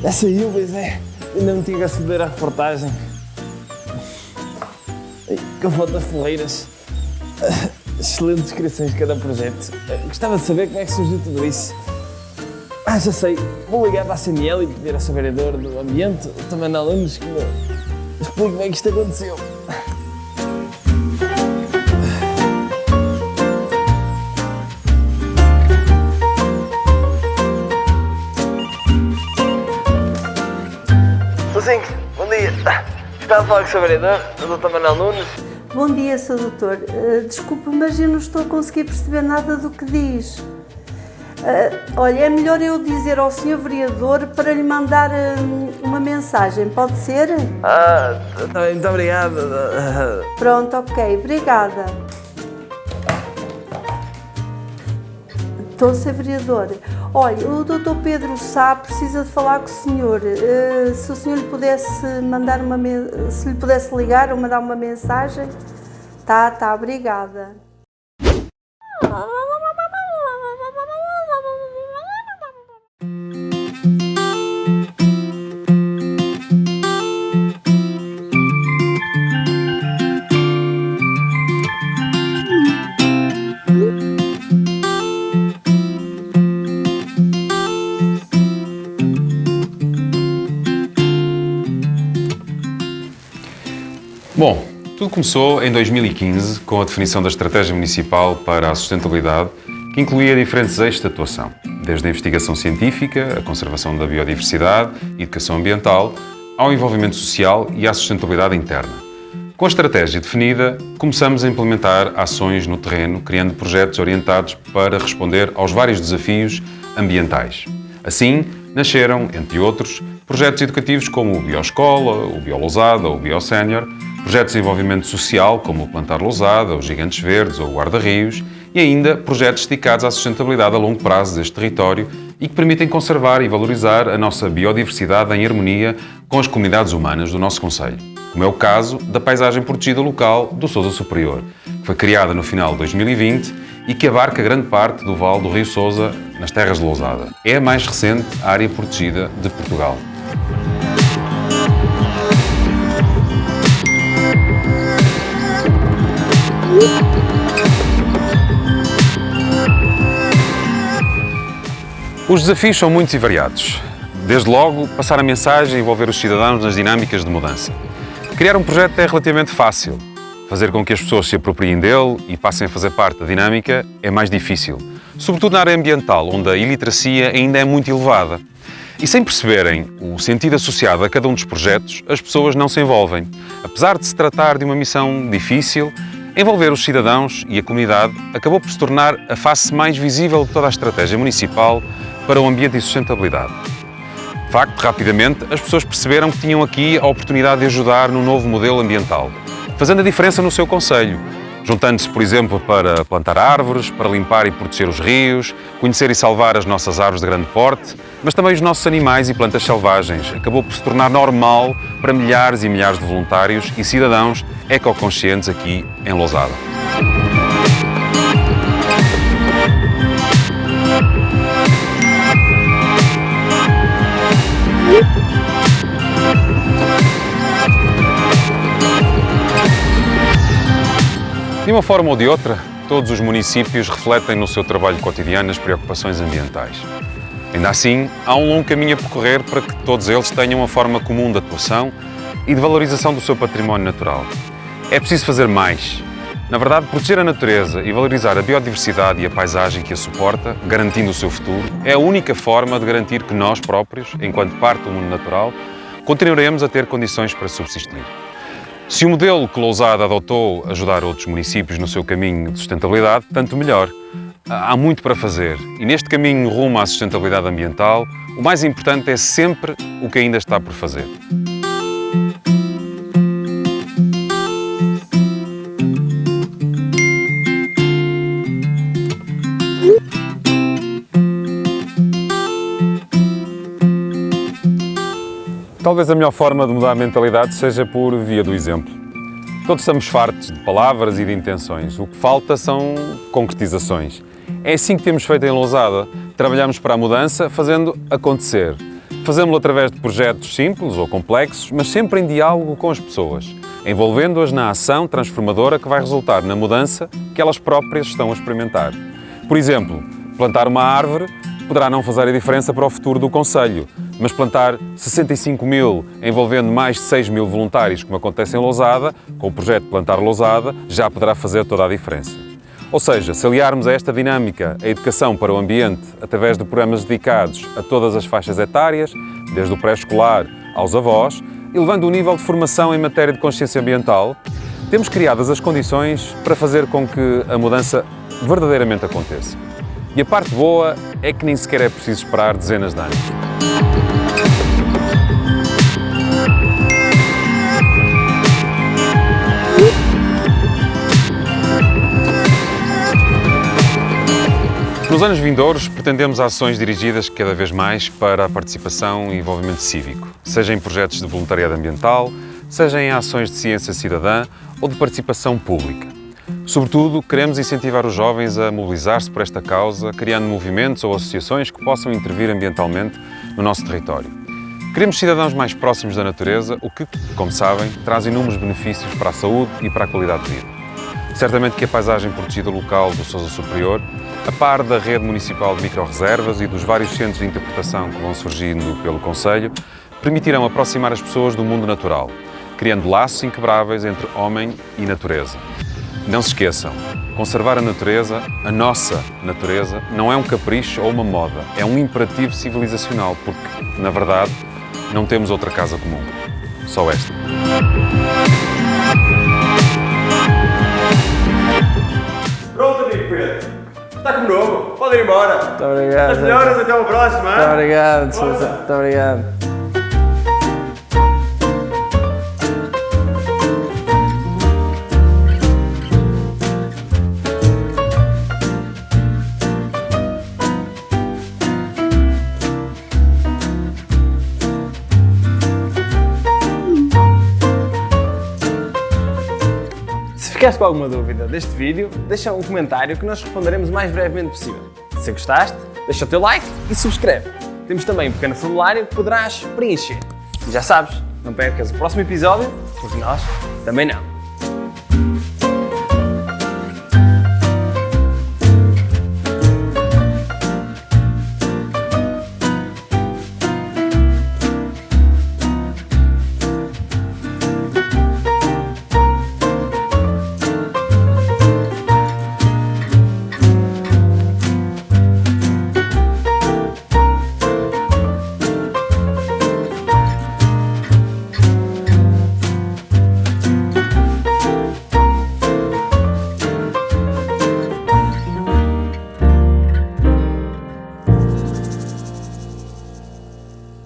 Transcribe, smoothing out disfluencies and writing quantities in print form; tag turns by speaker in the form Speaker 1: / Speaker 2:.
Speaker 1: Já saiu, pois é. Ainda me tinha que aceder à reportagem. Que foto ferreiras. Excelentes descrições de cada projeto. Gostava de saber como é que surgiu tudo isso. Já sei. Vou ligar para a CNL e pedir a essa vereadora do ambiente, também a alunos, que me explique como é que isto aconteceu. Sim, bom dia. Estava a falar com o Sr. Vereador, o Dr. Manuel Nunes.
Speaker 2: Bom dia, Sr. Doutor. Desculpe, mas eu não estou a conseguir perceber nada do que diz. Olha, é melhor eu dizer ao Sr. Vereador para lhe mandar uma mensagem, pode ser?
Speaker 1: Tá bem, muito obrigado.
Speaker 2: Pronto, ok, obrigada. Estou, Sr. Vereador. Olha, o Dr. Pedro Sá precisa de falar com o senhor. Se o senhor lhe pudesse se lhe pudesse ligar ou mandar uma mensagem. Tá, obrigada.
Speaker 3: Bom, tudo começou em 2015 com a definição da Estratégia Municipal para a Sustentabilidade, que incluía diferentes eixos de atuação, desde a investigação científica, a conservação da biodiversidade e educação ambiental, ao envolvimento social e à sustentabilidade interna. Com a estratégia definida, começamos a implementar ações no terreno, criando projetos orientados para responder aos vários desafios ambientais. Assim, nasceram, entre outros, projetos educativos como o Bioscola, o Biolousada ou o Biosénior, projetos de envolvimento social como o Plantar Lousada, os Gigantes Verdes ou o Guarda-Rios e ainda projetos dedicados à sustentabilidade a longo prazo deste território e que permitem conservar e valorizar a nossa biodiversidade em harmonia com as comunidades humanas do nosso concelho, como é o caso da paisagem protegida local do Sousa Superior, que foi criada no final de 2020 e que abarca grande parte do vale do Rio Sousa nas terras de Lousada. É a mais recente área protegida de Portugal. Os desafios são muitos e variados. Desde logo, passar a mensagem e envolver os cidadãos nas dinâmicas de mudança. Criar um projeto é relativamente fácil. Fazer com que as pessoas se apropriem dele e passem a fazer parte da dinâmica é mais difícil, sobretudo na área ambiental, onde a iliteracia ainda é muito elevada. E sem perceberem o sentido associado a cada um dos projetos, as pessoas não se envolvem. Apesar de se tratar de uma missão difícil, envolver os cidadãos e a comunidade acabou por se tornar a face mais visível de toda a estratégia municipal para o ambiente e sustentabilidade. De facto, rapidamente, as pessoas perceberam que tinham aqui a oportunidade de ajudar no novo modelo ambiental, fazendo a diferença no seu concelho, juntando-se, por exemplo, para plantar árvores, para limpar e proteger os rios, conhecer e salvar as nossas árvores de grande porte, mas também os nossos animais e plantas selvagens. Acabou por se tornar normal para milhares e milhares de voluntários e cidadãos ecoconscientes aqui em Lousada. De uma forma ou de outra, todos os municípios refletem no seu trabalho cotidiano as preocupações ambientais. Ainda assim, há um longo caminho a percorrer para que todos eles tenham uma forma comum de atuação e de valorização do seu património natural. É preciso fazer mais. Na verdade, proteger a natureza e valorizar a biodiversidade e a paisagem que a suporta, garantindo o seu futuro, é a única forma de garantir que nós próprios, enquanto parte do mundo natural, continuaremos a ter condições para subsistir. Se o modelo que Lousada adotou ajudar outros municípios no seu caminho de sustentabilidade, tanto melhor. Há muito para fazer e neste caminho rumo à sustentabilidade ambiental, o mais importante é sempre o que ainda está por fazer. Talvez a melhor forma de mudar a mentalidade seja por via do exemplo. Todos estamos fartos de palavras e de intenções. O que falta são concretizações. É assim que temos feito em Lousada. Trabalhamos para a mudança fazendo acontecer. Fazemos-lo através de projetos simples ou complexos, mas sempre em diálogo com as pessoas, envolvendo-as na ação transformadora que vai resultar na mudança que elas próprias estão a experimentar. Por exemplo, plantar uma árvore poderá não fazer a diferença para o futuro do concelho, mas plantar 65.000 envolvendo mais de 6.000 voluntários, como acontece em Lousada, com o projeto Plantar Lousada, já poderá fazer toda a diferença. Ou seja, se aliarmos a esta dinâmica a educação para o ambiente através de programas dedicados a todas as faixas etárias, desde o pré-escolar aos avós, e levando o nível de formação em matéria de consciência ambiental, temos criadas as condições para fazer com que a mudança verdadeiramente aconteça. E a parte boa é que nem sequer é preciso esperar dezenas de anos. Nos anos vindouros, pretendemos ações dirigidas cada vez mais para a participação e envolvimento cívico, seja em projetos de voluntariado ambiental, seja em ações de ciência cidadã ou de participação pública. Sobretudo, queremos incentivar os jovens a mobilizar-se por esta causa, criando movimentos ou associações que possam intervir ambientalmente no nosso território. Queremos cidadãos mais próximos da natureza, o que, como sabem, traz inúmeros benefícios para a saúde e para a qualidade de vida. Certamente que a paisagem protegida local do Sousa Superior, a par da rede municipal de micro-reservas e dos vários centros de interpretação que vão surgindo pelo concelho, permitirão aproximar as pessoas do mundo natural, criando laços inquebráveis entre homem e natureza. Não se esqueçam, conservar a natureza, a nossa natureza, não é um capricho ou uma moda, é um imperativo civilizacional, porque, na verdade, não temos outra casa comum, só esta.
Speaker 4: Pronto, amigo Pedro. Está como novo. Pode ir embora.
Speaker 1: Muito obrigado.
Speaker 4: As melhoras, até uma próxima.
Speaker 1: Muito obrigado, Sousa. Muito obrigado. Se ficaste com alguma dúvida deste vídeo, deixa um comentário que nós responderemos o mais brevemente possível. Se gostaste, deixa o teu like e subscreve. Temos também um pequeno formulário que poderás preencher. E já sabes, não percas o próximo episódio, porque nós também não.